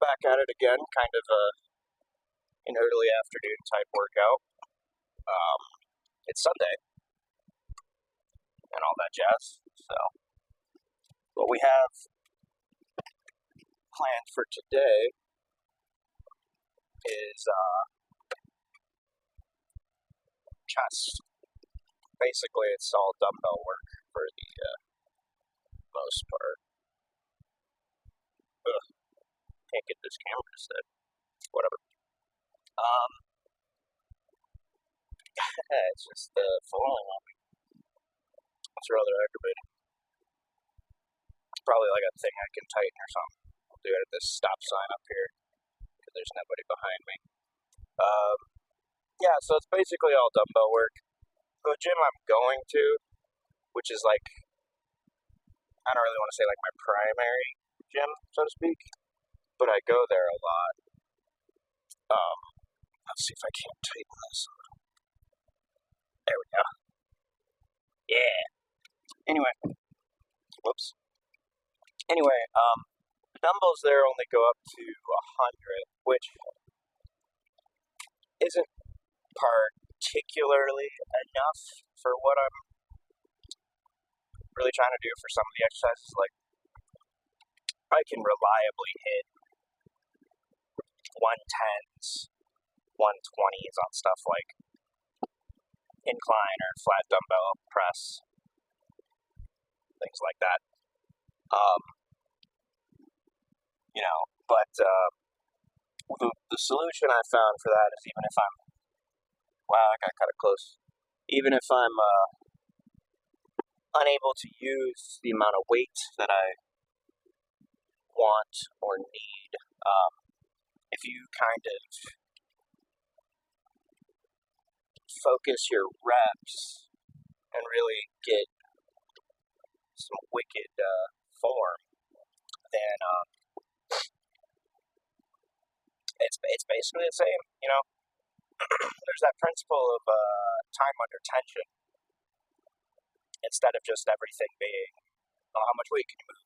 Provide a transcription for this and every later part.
back at it again, kind of an early afternoon type workout. Um, it's Sunday and all that jazz. So, what we have planned for today is chest. Basically, it's all dumbbell work for the most part. Ugh, can't get this camera to sit. Whatever. Um, it's just falling on me. It's rather aggravating. Probably like a thing I can tighten or something. I'll do it at this stop sign up here because there's nobody behind me. Um, yeah, so it's basically all dumbbell work. The gym I'm going to, which is like, I don't really want to say like my primary gym, so to speak, but I go there a lot. Um, let's see if I can't tighten this. There we go. Yeah. Anyway, whoops. Anyway, dumbbells there only go up to 100, which isn't particularly enough for what I'm really trying to do for some of the exercises. Like, I can reliably hit 110s, 120s on stuff like incline or flat dumbbell press, things like that. But the solution I found for that is even if I'm, wow, I got kind of close. Even if I'm unable to use the amount of weight that I want or need, if you kind of focus your reps and really get some wicked form, then it's basically the same. There's that principle of time under tension instead of just everything being, oh, how much weight can you move.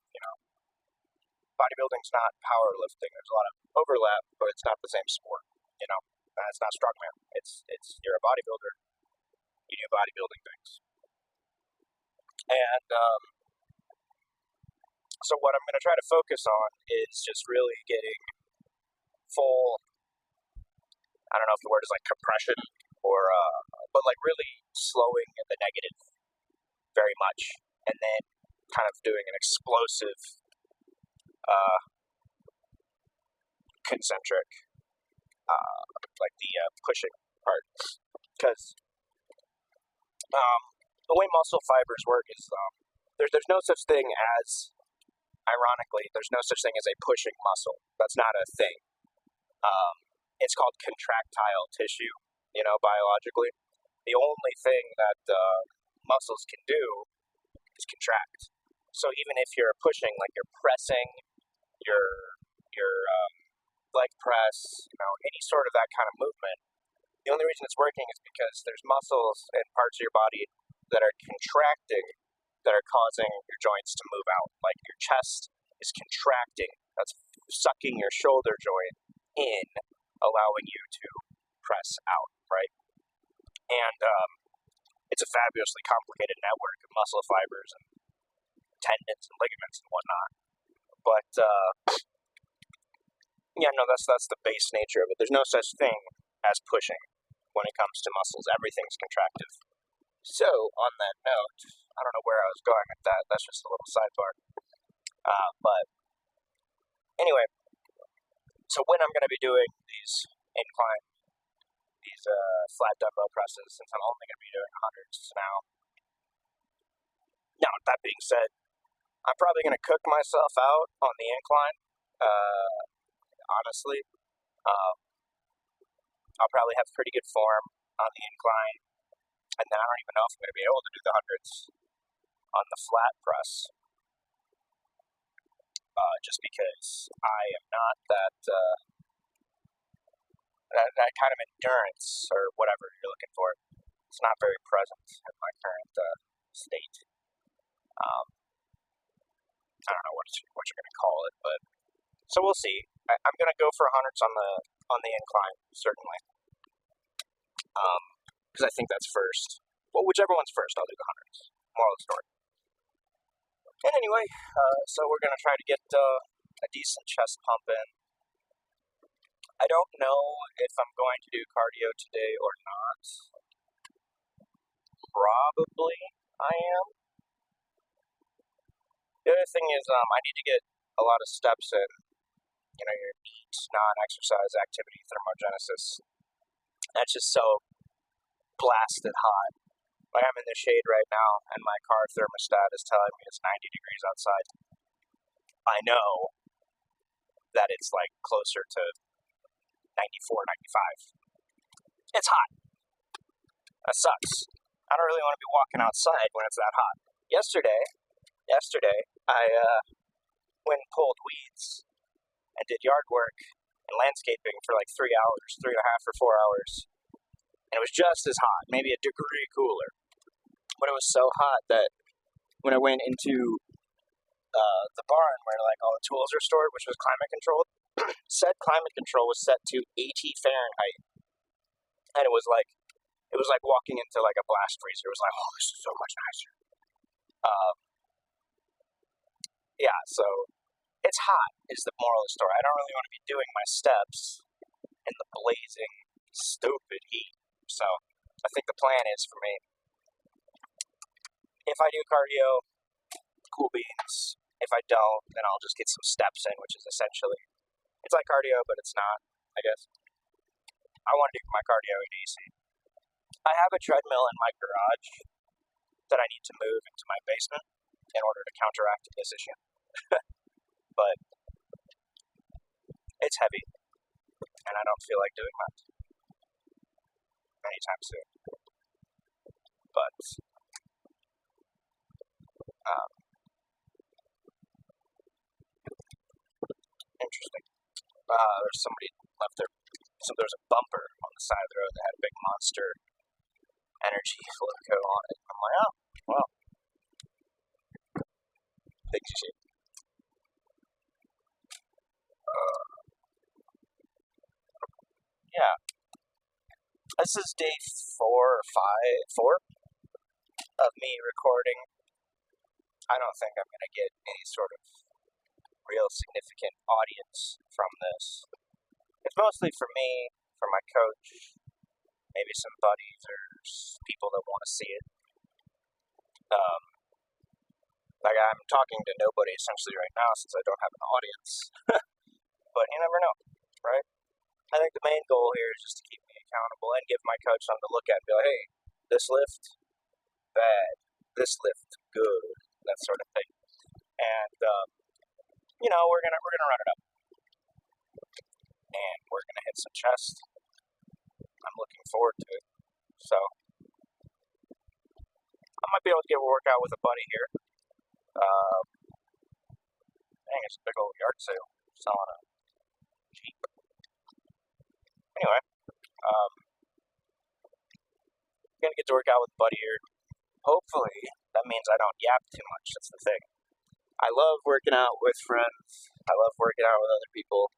Bodybuilding's not powerlifting. There's a lot of overlap, but it's not the same sport. It's not strongman. It's you're a bodybuilder. You do bodybuilding things, and so what I'm going to try to focus on is just really getting full. I don't know if the word is like compression or, but like really slowing the negative very much, and then kind of doing an explosive, concentric, like the pushing part, because the way muscle fibers work is there's no such thing as, ironically, there's no such thing as a pushing muscle. That's not a thing. It's called contractile tissue, biologically. The only thing that muscles can do is contract. So even if you're pushing, like you're pressing your leg press, any sort of that kind of movement, the only reason it's working is because there's muscles and parts of your body that are contracting that are causing your joints to move out. Like your chest is contracting, that's sucking your shoulder joint in, allowing you to press out, right? And it's a fabulously complicated network of muscle fibers and tendons and ligaments and whatnot. But that's the base nature of it. There's no such thing as pushing when it comes to muscles. Everything's contractive. So, on that note, I don't know where I was going with that. That's just a little sidebar. But anyway, so when I'm going to be doing these flat dumbbell presses, since I'm only going to be doing 100s now. Now, with that being said, I'm probably going to cook myself out on the incline. Honestly, I'll probably have pretty good form on the incline, and then I don't even know if I'm going to be able to do the 100s on the flat press, just because I am not that kind of endurance or whatever you're looking for. It's not very present in my current state. I don't know what you're going to call it, but so we'll see. I'm gonna go for hundreds on the incline, certainly. Because I think that's first. Well, whichever one's first, I'll do the hundreds. Moral of the story. And anyway, so we're gonna try to get a decent chest pump in. I don't know if I'm going to do cardio today or not. Probably I am. The other thing is, I need to get a lot of steps in. You know, your NEAT, non-exercise activity thermogenesis. That's just so blasted hot. Like I'm in the shade right now, and my car thermostat is telling me it's 90 degrees outside. I know that it's like closer to 94, 95. It's hot. That sucks. I don't really want to be walking outside when it's that hot. Yesterday, I went and pulled weeds and did yard work and landscaping for like 3 hours, 3.5 or 4 hours. And it was just as hot, maybe a degree cooler. But it was so hot that when I went into the barn where like all the tools are stored, which was climate controlled, said climate control was set to 80 Fahrenheit. And it was like walking into like a blast freezer. It was like, oh, this is so much nicer. Yeah, so it's hot is the moral of the story. I don't really want to be doing my steps in the blazing, stupid heat. So I think the plan is for me, if I do cardio, cool beans. If I don't, then I'll just get some steps in, which is essentially, it's like cardio, but it's not, I guess. I want to do my cardio in AC. I have a treadmill in my garage that I need to move into my basement in order to counteract this issue. But it's heavy, and I don't feel like doing that anytime soon. But interesting. There's somebody left there. So there's a bumper on the side of the road that had a big Monster Energy logo on it. I'm like, oh, well, things you see. Yeah. This is day 4 or 4 of me recording. I don't think I'm going to get any sort of real significant audience from this. It's mostly for me, for my coach, maybe some buddies or people that want to see it. Like I'm talking to nobody essentially right now since I don't have an audience. But you never know, right? I think the main goal here is just to keep me accountable and give my coach something to look at and be like, hey, this lift, bad. This lift, good. That sort of thing. And we're gonna run it up, and we're gonna hit some chest. I'm looking forward to it. So I might be able to get a workout with a buddy here. Dang, it's a big old yard sale selling a Jeep. Anyway, gonna get to work out with a buddy here. Hopefully, that means I don't yap too much. That's the thing. I love working out with friends. I love working out with other people.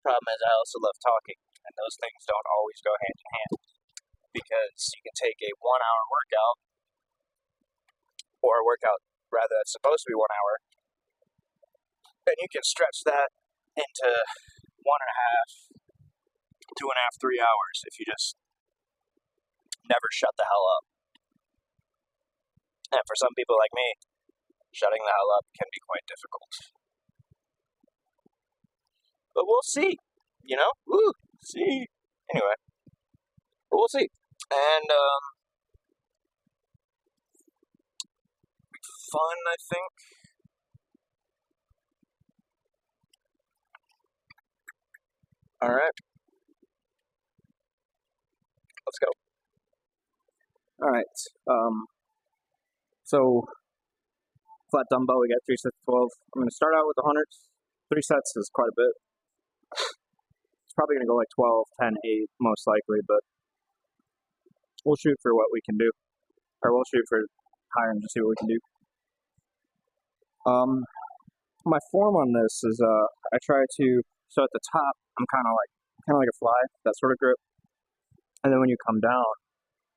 Problem is, I also love talking, and those things don't always go hand in hand. Because you can take a 1-hour workout, or a workout rather that's supposed to be 1 hour, and you can stretch that into 1.5, 2.5, 3 hours if you just never shut the hell up. And for some people like me, shutting the hell up can be quite difficult. But we'll see, Woo, see. Anyway, but we'll see. And, fun, I think. Alright. Let's go. Alright, so, flat dumbbell, we got 3 sets of 12. I'm going to start out with the hundreds. 3 sets is quite a bit. It's probably going to go like 12, 10, 8, most likely, but we'll shoot for what we can do. Or we'll shoot for higher and just see what we can do. My form on this is, I try to So at the top, I'm kind of like a fly, that sort of grip. And then when you come down,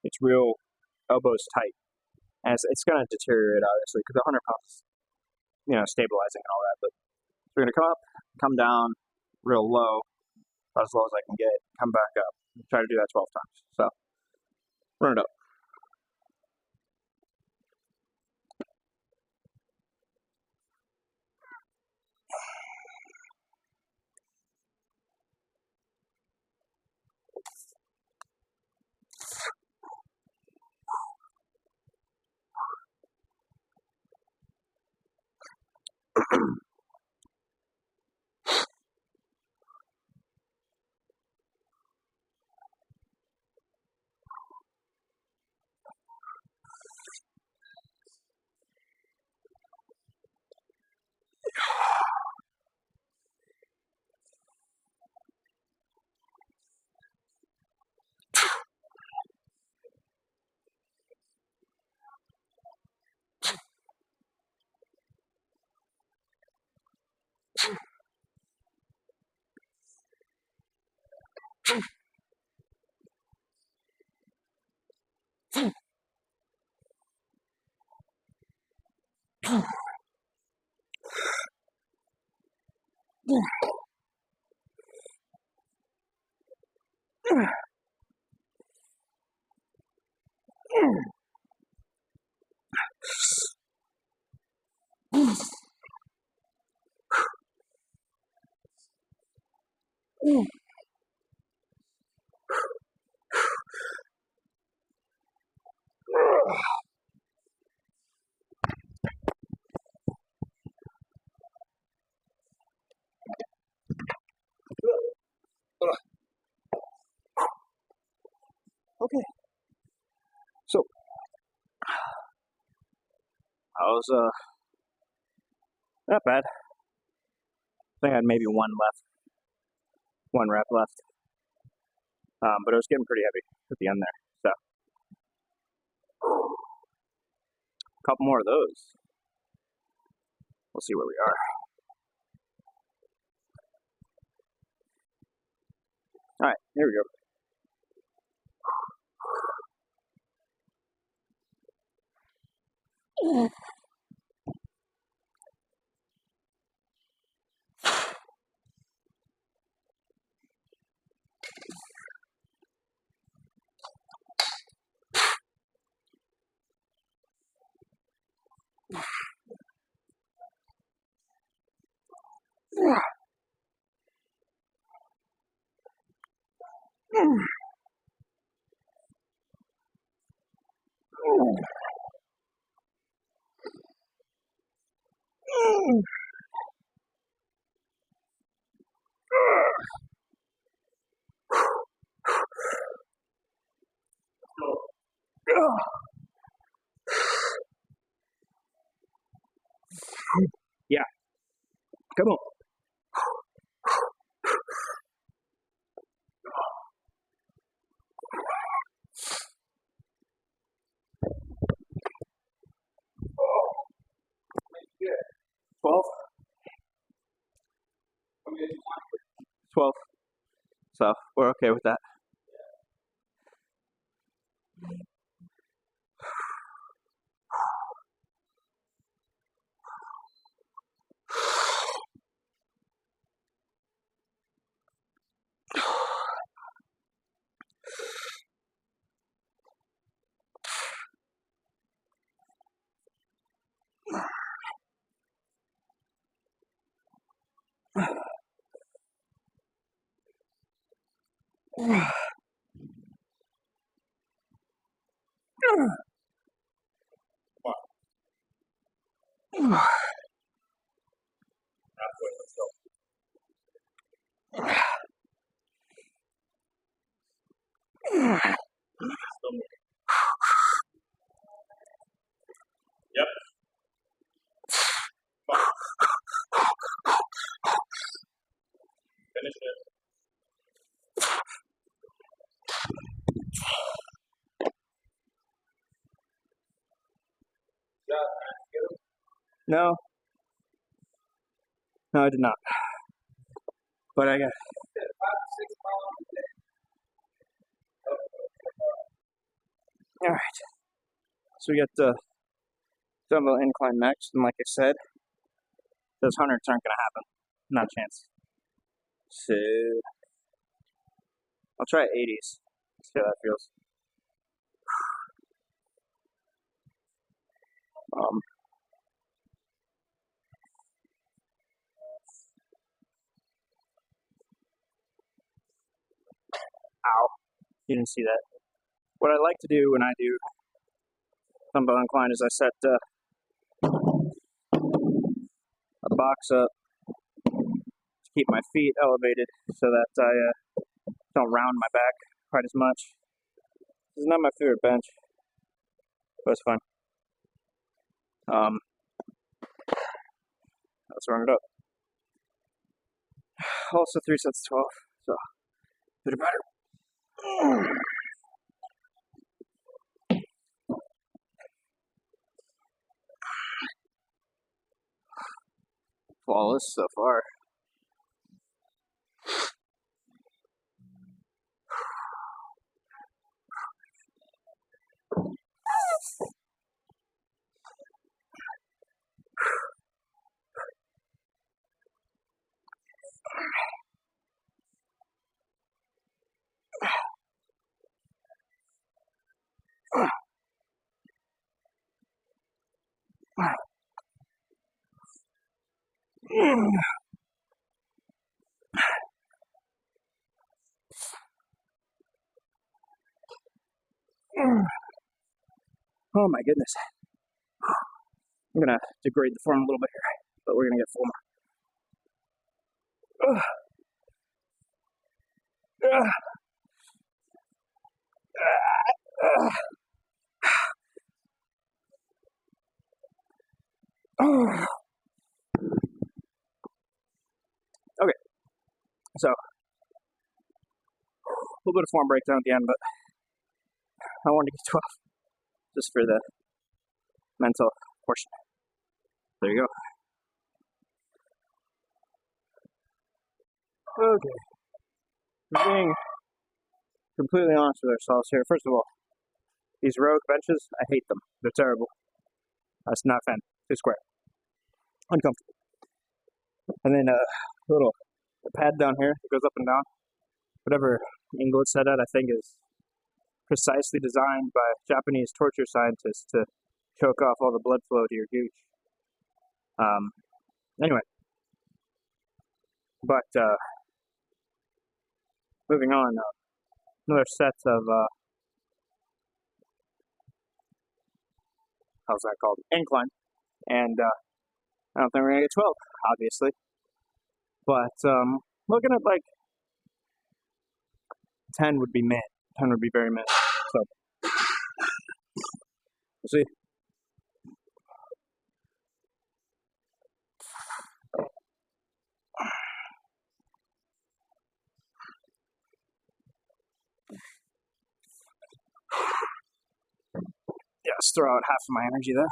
it's real elbows tight, and it's going to deteriorate obviously because 100 pounds, stabilizing and all that. But we're going to come up, come down, real low, about as low as I can get, come back up. Try to do that 12 times. So run it up. Okay. So I was not bad. I think I had maybe one rep left. But it was getting pretty heavy at the end there. So a couple more of those. We'll see where we are. All right, here we go. Yeah, come on. Yeah. 12? 12. So we're okay with that. Yep. Finish it. No. No, I did not. But I got. All right. So we got the dumbbell incline next, and like I said, those hundreds aren't gonna happen. Not a chance. So I'll try 80s. See how that feels. Ow. You didn't see that. What I like to do when I do dumbbell incline is I set a box up to keep my feet elevated so that I don't round my back quite as much. This is not my favorite bench, but it's fun. Let's run it up. Also 3 sets of 12, so bit better. Flawless so far. Oh my goodness. I'm gonna degrade the form a little bit here, but we're gonna get full more. Okay, so a little bit of form breakdown at the end, but I wanted to get 12 just for the mental portion. There you go. Okay, we're being completely honest with ourselves here. First of all, these rogue benches, I hate them. They're terrible. That's not fun. Too square. Uncomfortable. And then a little pad down here that goes up and down. Whatever angle it's set at, I think is precisely designed by Japanese torture scientists to choke off all the blood flow to your gooch. Anyway, but moving on, another set of how's that called? Incline, and I don't think we're gonna get 12, obviously, but looking at like 10 would be mid. 10 would be very mid. So we'll see. Yeah, let's throw out half of my energy there.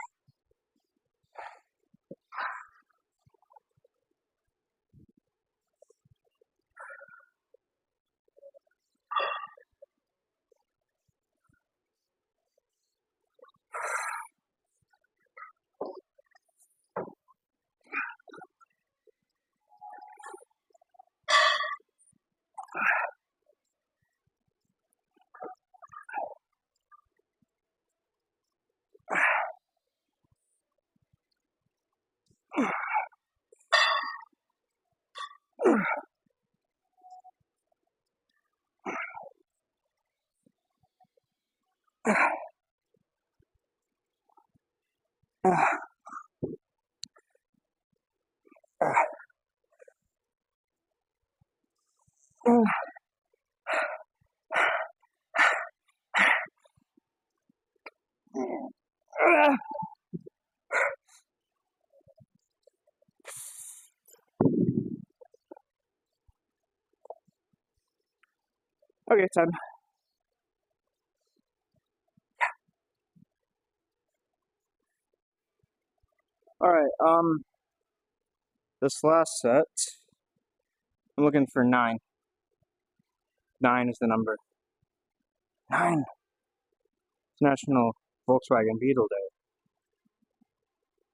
Okay, 10. All right. This last set I'm looking for 9. 9 is the number. 9. It's National Volkswagen Beetle Day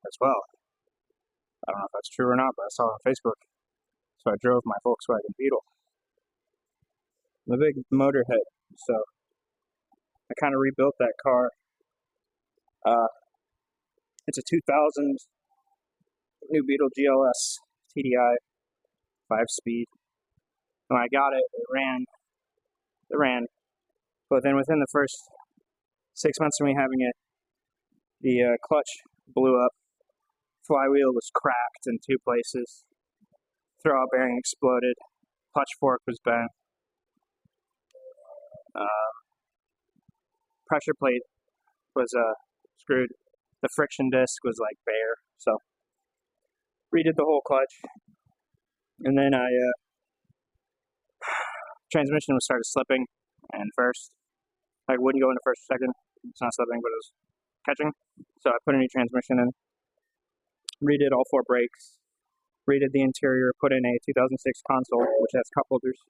as well. I don't know if that's true or not, but I saw it on Facebook. So I drove my Volkswagen Beetle. I'm a big motorhead, so I kind of rebuilt that car. It's a 2000 new Beetle GLS TDI 5-speed. When I got it, it ran. But then within the first 6 months of me having it, the clutch blew up, flywheel was cracked in 2 places, throwout bearing exploded, clutch fork was bent, pressure plate was screwed, the friction disc was like bare, so redid the whole clutch, and then transmission was started slipping, and first, I wouldn't go into first or second, it's not slipping, but it was catching, so I put a new transmission in, redid all 4 brakes, redid the interior, put in a 2006 console, which has cup holders,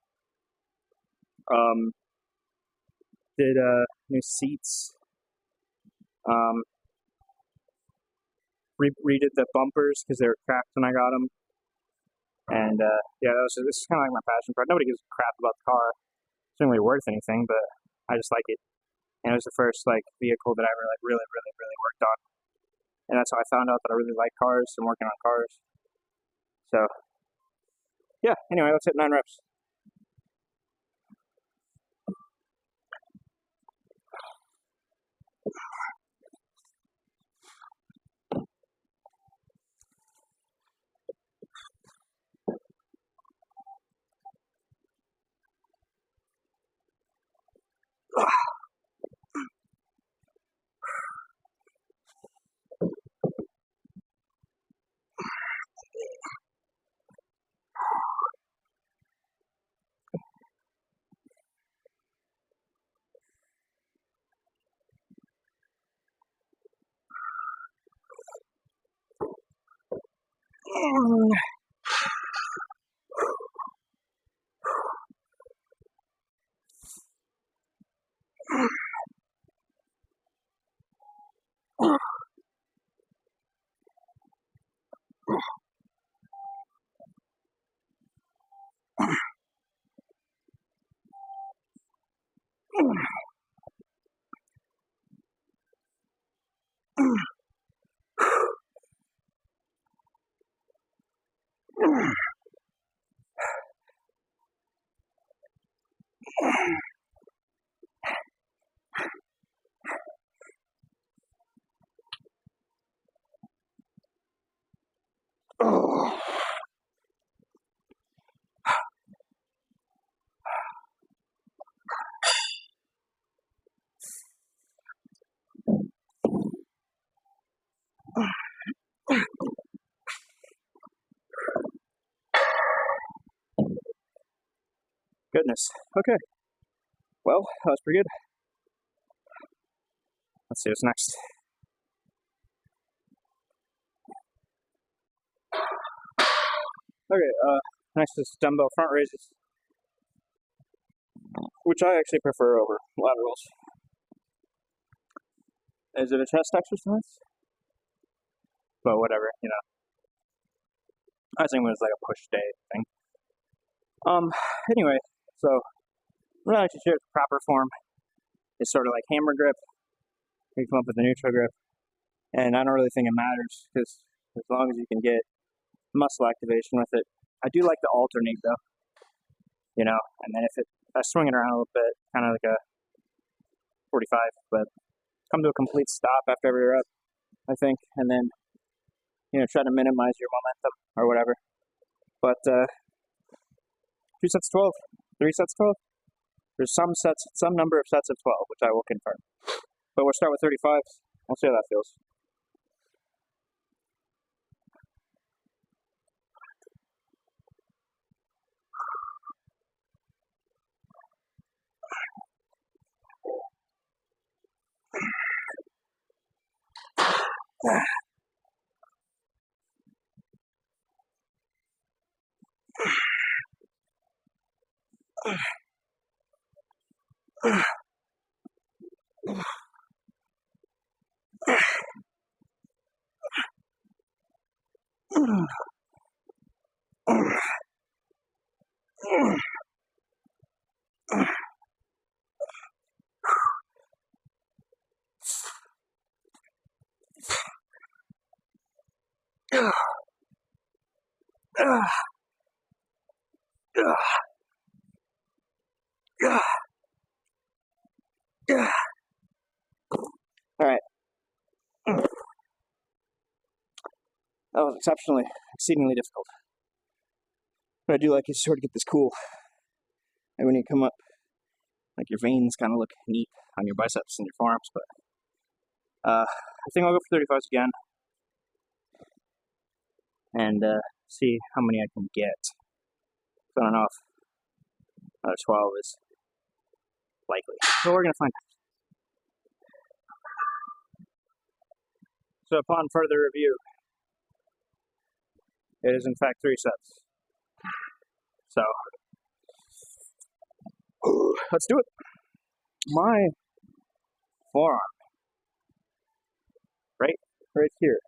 did new seats, redid the bumpers because they were cracked when I got them, and yeah, this is kind of like my passion project. Nobody gives a crap about the car. It's not really worth anything, but I just like it. And it was the first like vehicle that I ever like really worked on, and that's how I found out that I really like cars and working on cars. So yeah. Anyway, let's hit 9 reps. Oh. Goodness. Okay. Well, that was pretty good. Let's see what's next. Okay, next is dumbbell front raises, which I actually prefer over laterals. Is it a chest exercise? But whatever, you know. I think it was like a push day thing. Anyway, so I'm not actually sure the proper form is sort of like hammer grip. You come up with a neutral grip, and I don't really think it matters because as long as you can get muscle activation with it. I do like to alternate though, you know, and then if I swing it around a little bit, kind of like a 45, but come to a complete stop after every rep, I think, and then, you know, try to minimize your momentum or whatever. But 2 sets of 12, 3 sets of 12. There's some number of sets of 12, which I will confirm. But we'll start with 35s. We'll see how that feels. Alright. That was exceedingly difficult. What I do like is sort of get this cool. And when you come up, like your veins kind of look neat on your biceps and your forearms, but I think I'll go for 35s again. And see how many I can get. I don't know if another 12 is likely. So we're gonna find out. So upon further review, it is in fact 3 sets. So let's do it. My forearm, right here.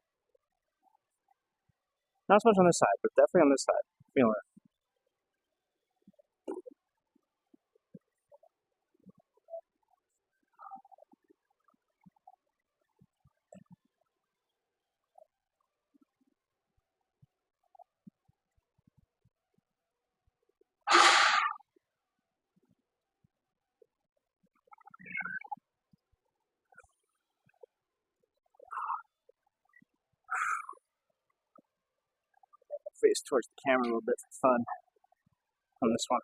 Not so much on this side, but definitely on this side. Feeling it. Face towards the camera a little bit for fun on this one.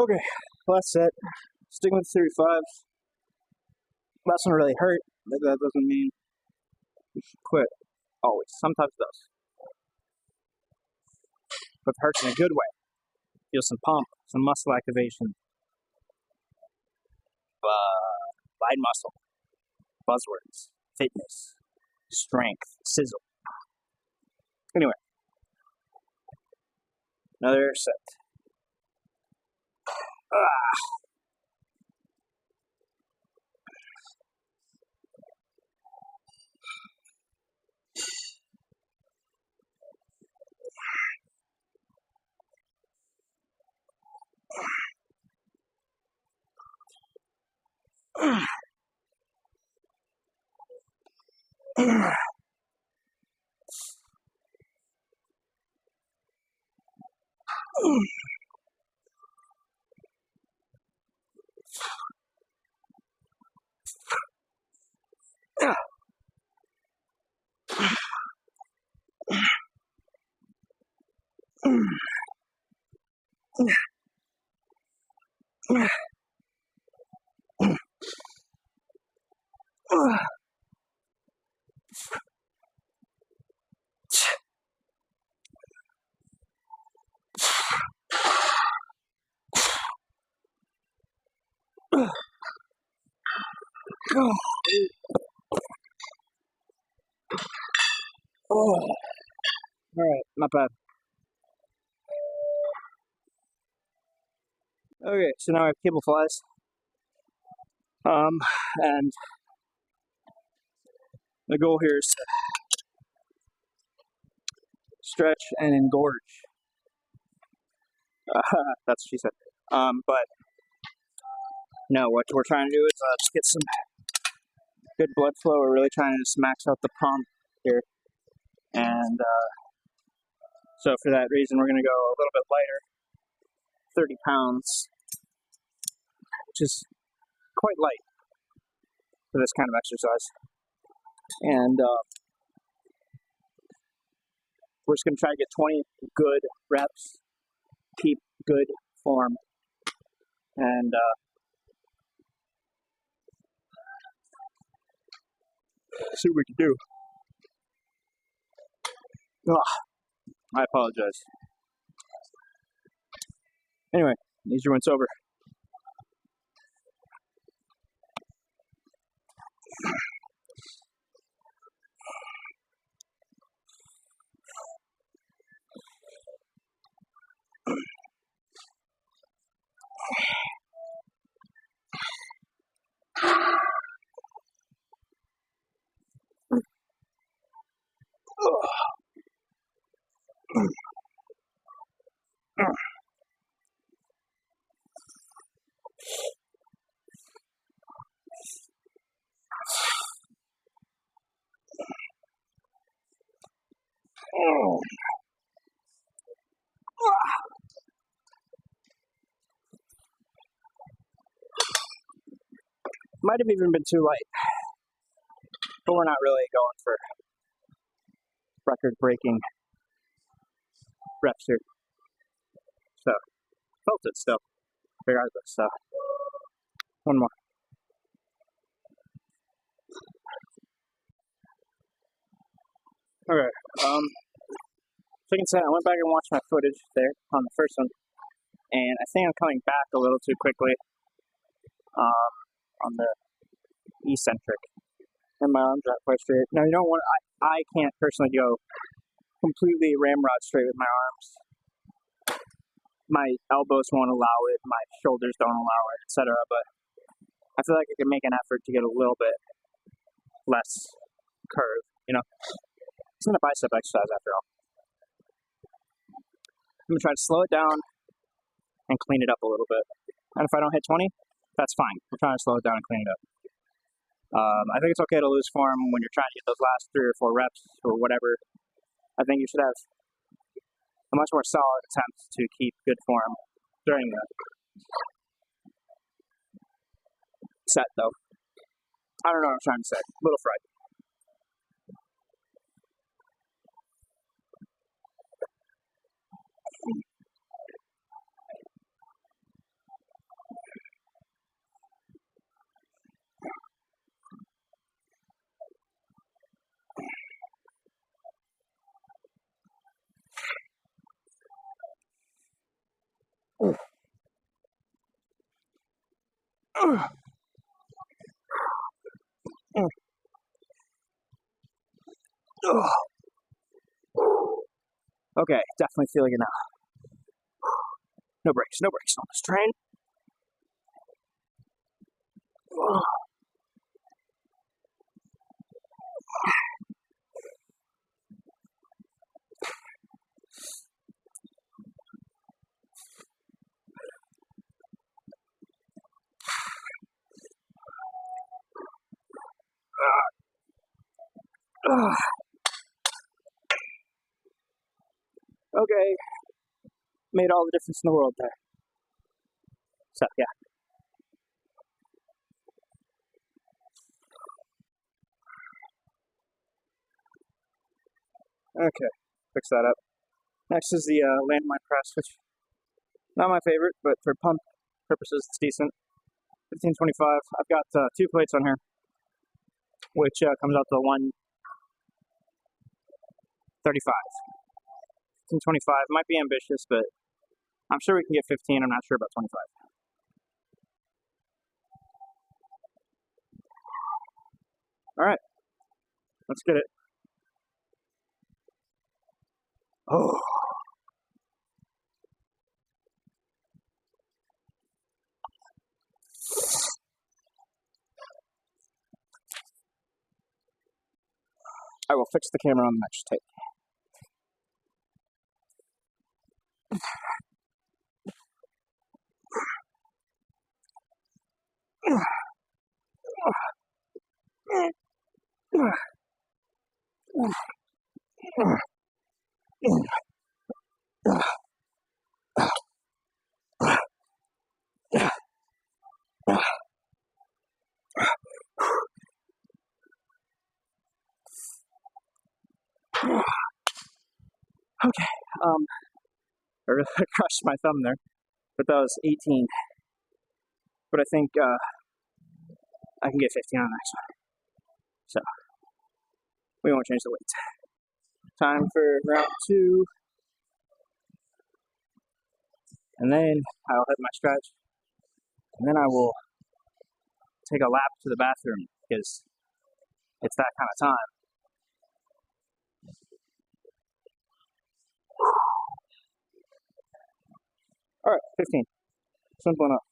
Okay, last set. Sticking with 35s. Last one really hurt, but that doesn't mean you should quit. Always. Sometimes it does. But it hurts in a good way. Feel some pump, some muscle activation. Light muscle. Buzzwords. Fitness. Strength. Sizzle. Anyway. Another set. Alright, not bad. Okay, so now I have cable flies. And the goal here is to stretch and engorge. That's what she said. But no, what we're trying to do is just get some good blood flow. We're really trying to just max out the pump here. And so for that reason, we're going to go a little bit lighter, 30 pounds, which is quite light for this kind of exercise. And we're just going to try to get 20 good reps, keep good form, and see what we can do. I apologize. Anyway, these are once over. Might have even been too light, but we're not really going for record-breaking reps here. So, felt it still, regardless. So, one more. Okay. So you can say I went back and watched my footage there on the first one, and I think I'm coming back a little too quickly on the eccentric, and my arms aren't quite straight. Now you know what? I can't personally go completely ramrod straight with my arms. My elbows won't allow it, my shoulders don't allow it, etc. But I feel like I can make an effort to get a little bit less curve. You know, it's not a bicep exercise after all. I'm gonna try to slow it down and clean it up a little bit. And if I don't hit 20, that's fine. We're trying to slow it down and clean it up. I think it's okay to lose form when you're trying to get those last 3 or 4 reps or whatever. I think you should have a much more solid attempt to keep good form during the set, though. I don't know what I'm trying to say. A little fried. Okay, definitely feeling it now. No breaks on this train. Okay, made all the difference in the world there. So, yeah. Okay, fix that up. Next is the landmine press, which not my favorite, but for pump purposes, it's decent. 1525. I've got 2 plates on here, which comes out to 135. 1525 might be ambitious, but I'm sure we can get 15. I'm not sure about 25. All right, let's get it. Oh. I will fix the camera on the next take. Okay, I really crushed my thumb there, but that was 18. But I think I can get 15 on the next one. So we won't change the weights. Time for round 2. And then I'll hit my stretch. And then I will take a lap to the bathroom because it's that kind of time. All right, 15. Simple enough.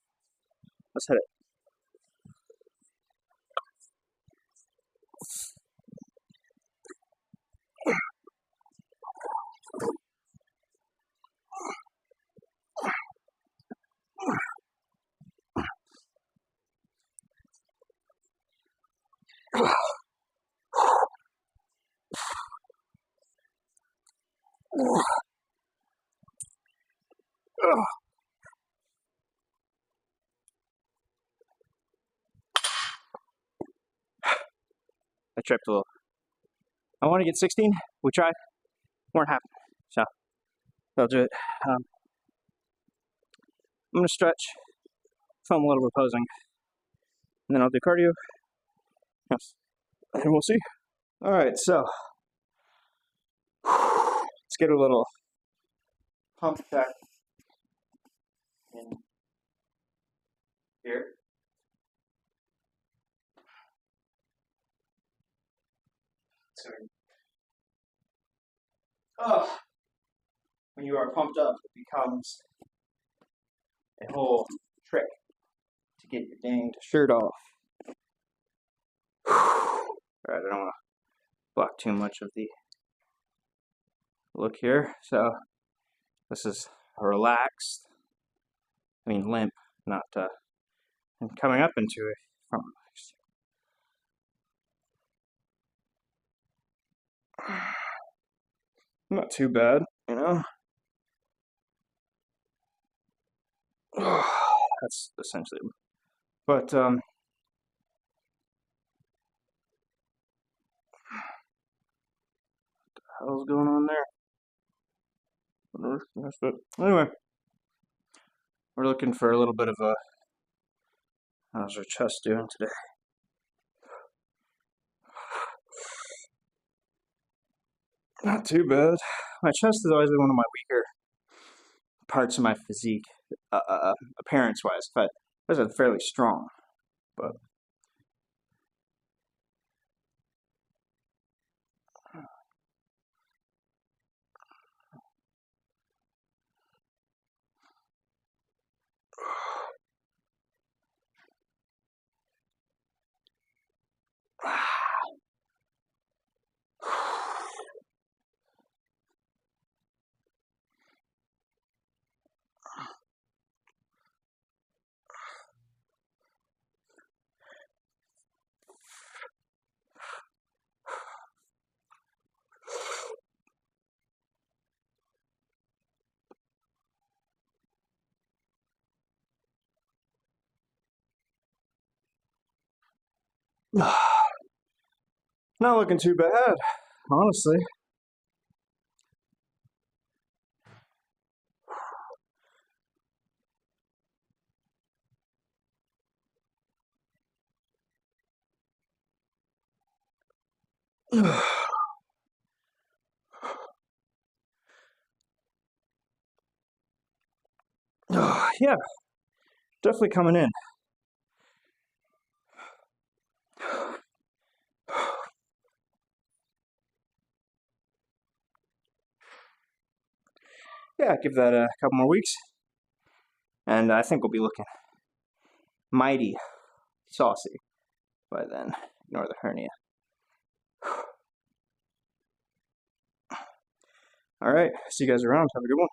Let's hit it. I tripped a little. I want to get 16. We tried. Weren't happening. So that'll do it. I'm going to stretch, film a little reposing, and then I'll do cardio. Yes. And we'll see. All right, so let's get a little pump check in here. So, when you are pumped up, it becomes a whole trick to get your danged shirt off. All right, I don't want to block too much of the look here. So this is relaxed, limp, not and coming up into a front relaxed. Not too bad, you know. That's essentially, but what the hell's going on there? But anyway, we're looking for a little bit of a, how's our chest doing today? Not too bad. My chest is always one of my weaker parts of my physique, appearance-wise, but this is fairly strong, but not looking too bad, honestly. Yeah, definitely coming in. Yeah, give that a couple more weeks, and I think we'll be looking mighty saucy by then. Ignore the hernia. All right, see you guys around. Have a good one.